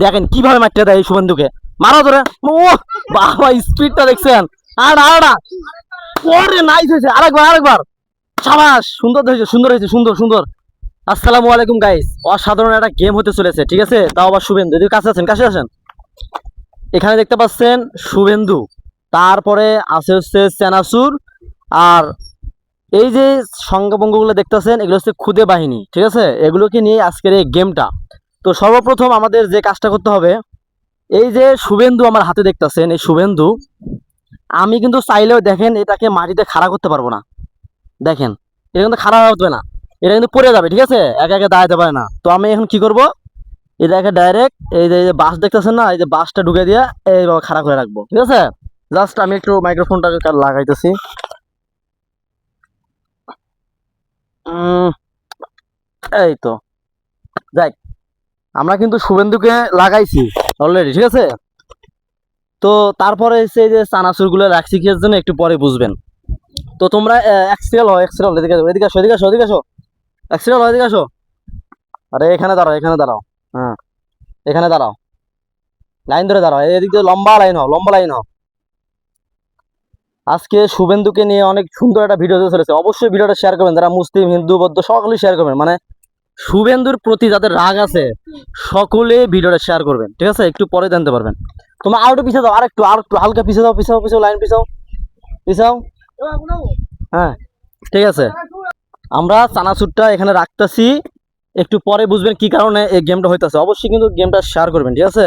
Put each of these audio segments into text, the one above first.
দেখেন কিভাবে মারতে দেয় এই শুভেন্দুকে। মারো ধরে। ও বাবা, স্পিডটা দেখছেন। পরে নাইস হয়েছে। আরেকবার। সাবাস, সুন্দর হয়েছে, সুন্দর। আসসালামু আলাইকুম গাইস। অসাধারণ একটা গেম হতে চলেছে, ঠিক আছে? তাও আবার শুভেন্দু, যদি কাছে আসেন। এখানে দেখতে পাচ্ছেন শুভেন্দু, তারপরে আছে হচ্ছে সেনাসুর, আর এই যে সংখ্যাবঙ্গগুলো দেখতেছেন এগুলো হচ্ছে খুদে বাহিনী, ঠিক আছে? এগুলোকে নিয়ে আজকের এই গেমটা। তো সর্বপ্রথম আমাদের যে কাজটা করতে হবে, এই যে শুভেন্দু আমার হাতে দেখতেছেন, এই শুভেন্দু আমি কিন্তু চাইলেও দেখেন এটাকে মাটিতে খাড়া করতে পারবো না। দেখেন, এটা কিন্তু খাড়া হবে না, এটা কিন্তু পড়ে যাবে, ঠিক আছে? একে দাঁড়াতে পারে না। তো আমি এখন কি করব, এটাকে ডাইরেক্ট এই যে বাস দেখতেছেন না, এই যে বাসটা ঢুকে দিয়ে এইভাবে খাড়া করে রাখবো, ঠিক আছে? জাস্ট আমি একটু মাইক্রোফোনটাকে লাগাইতেছি। এই তো, যাই, আমরা কিন্তু শুভেন্দুকে লাগাইছি অলরেডি, ঠিক আছে? তো তারপরে হচ্ছে এই যে চানাচুরগুলো রাখছি কি জন্য একটু পরে বুঝবেন। তো তোমরা এক্সেল এদিকে আসো। এদিকে আসো। আরে এখানে দাঁড়াও। হ্যাঁ, এখানে দাঁড়াও, লাইন ধরে দাঁড়াও, এদিক দিয়ে লম্বা লাইন হও। আজকে শুভেন্দুকে নিয়ে অনেক সুন্দর একটা ভিডিও চলেছে, অবশ্যই ভিডিওটা শেয়ার করবেন। যারা মুসলিম, হিন্দু, বৌদ্ধ সকলেই শেয়ার করবেন। মানে শুভেন্দুর প্রতি যাদের রাগ আছে সকলে ভিডিওটা শেয়ার করবেন, ঠিক আছে? একটু পরে জানতে পারবেন। তোমরা আর একটু পিছিয়ে দাও, আর একটু হালকা পিছিয়ে দাও, লাইন পিছাও। হ্যাঁ, ঠিক আছে। আমরা চানাচুরটা এখানে রাখতেছি, একটু পরে বুঝবেন কি কারণে এই গেমটা হইতেছে। অবশ্যই কিন্তু গেমটা শেয়ার করবেন, ঠিক আছে?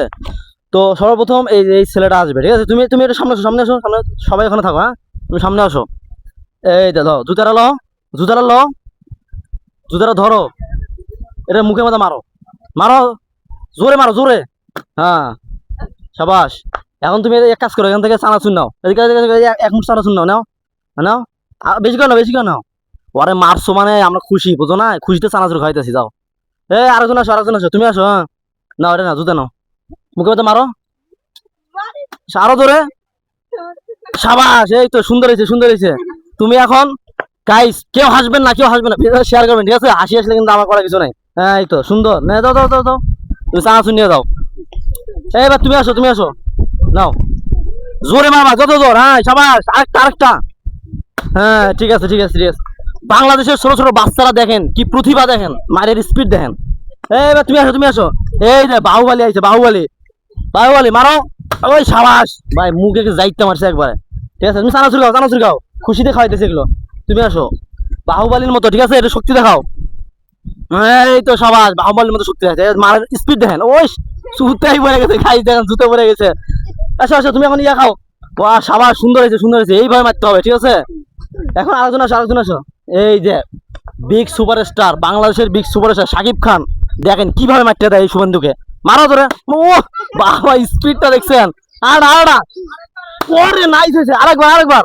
তো সর্বপ্রথম এই ছেলেটা আসবে, ঠিক আছে? তুমি একটু সামনে আসো, সবাই এখানে থাকো। হ্যাঁ, তুমি সামনে আসো। এই দাও, জুতাটা ধরো, এটা মুখে মধ্যে মারো, জোরে। হ্যাঁ, সাবাস। এখন তুমি এক কাজ করো, এখান থেকে চানাচুর নাও, এদিকে এক মুঠ চানাচুর নাও। বেশি করে নাও। ওরে মারছো মানে আমরা খুশি, বুঝো না? খুশিতে চানাচুর খাইতেছি, যাও। আরেকজন আসো, তুমি আসো। হ্যাঁ, নাও, এটা না, জুতা নাও, মুখে মধ্যে মারো, আরো জোরে। সাবাস, এই তো সুন্দর হয়েছে। তুমি এখন গাইস, কেউ হাসবেন না, শেয়ার করবেন, ঠিক আছে? হাসি আসলে কিন্তু আমার করার কিছু নাই। হ্যাঁ, এই তো সুন্দর। দাও, তুমি চানাচুর নিয়ে দাও। এবার তুমি আসো, নাও, জোরে মারবা, যত জোর। হ্যাঁ, সাবাস, আরেকটা। হ্যাঁ, ঠিক আছে। বাংলাদেশের ছোট ছোট বাচ্চারা দেখেন কি প্রতিভা, দেখেন মারের স্পিড দেখেন। এবার তুমি আসো। এই যে বাহুবালি আইছে, বাহুবালি মারো। ওই সাবাস ভাই, মুখে যাইতে মারছে একবারে, ঠিক আছে? তুমি চানাচুর খাও, খুশিতে খাওয়াইতেছে এগুলো। তুমি আসো, বাহুবালির মতো, ঠিক আছে? এটা শক্তি দেখাও। এই তো সাবাস, বাহুবালির মতো শক্তি আছে, মারের স্পিড দেখেন। ওই জুতাই পড়ে গেছে, খাই দেখেন, জুতো পড়ে গেছে। আসো, তুমি এখন খাও। সাবাস, সুন্দর হয়েছে। এইভাবে মারতে হবে, ঠিক আছে? এখন আরেকজন আসো। এই যে বিগ সুপারস্টার, বাংলাদেশের বিগ সুপারস্টার শাকিব খান, দেখেন কিভাবে মারতে দেয় এই শুভেন্দুকে। মারো ধরে। ও বাবা, স্পিডটা দেখছেন। পরে নাইস হয়েছে। আরেকবার।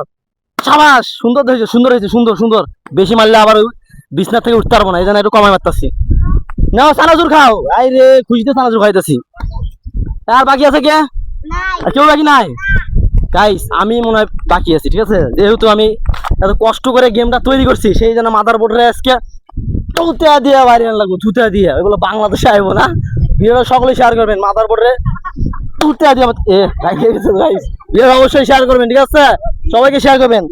সাবাস, সুন্দর হয়েছে, সুন্দর। বেশি মারলে আবার বিছনা থেকে উঠতে পারবো না, এই জন্য একটু কমাই মারতেছি। নাও, চানাচুর খাও। আই রে, খুশিতে চানাচুর খাইতেছি। আর বাকি আছে কে? কেউ বাকি নাই গাইস, আমি মনে হয় বাকি আছি, ঠিক আছে? যেহেতু আমি এত কষ্ট করে গেমটা তৈরি করছি, সেই জন্য মাদার বোর্ডে আজকে চুতিয়া দিয়ে বাইরে লাগবো, চুতিয়া দিয়ে। ওইগুলো বাংলাদেশে আইবো না। ভিডিওটা সকলে শেয়ার করবেন, মাদার বোর্ডে চুতিয়া দিয়ে। গাইস, ভিডিও অবশ্যই শেয়ার করবেন, ঠিক আছে? সবাইকে শেয়ার করবেন।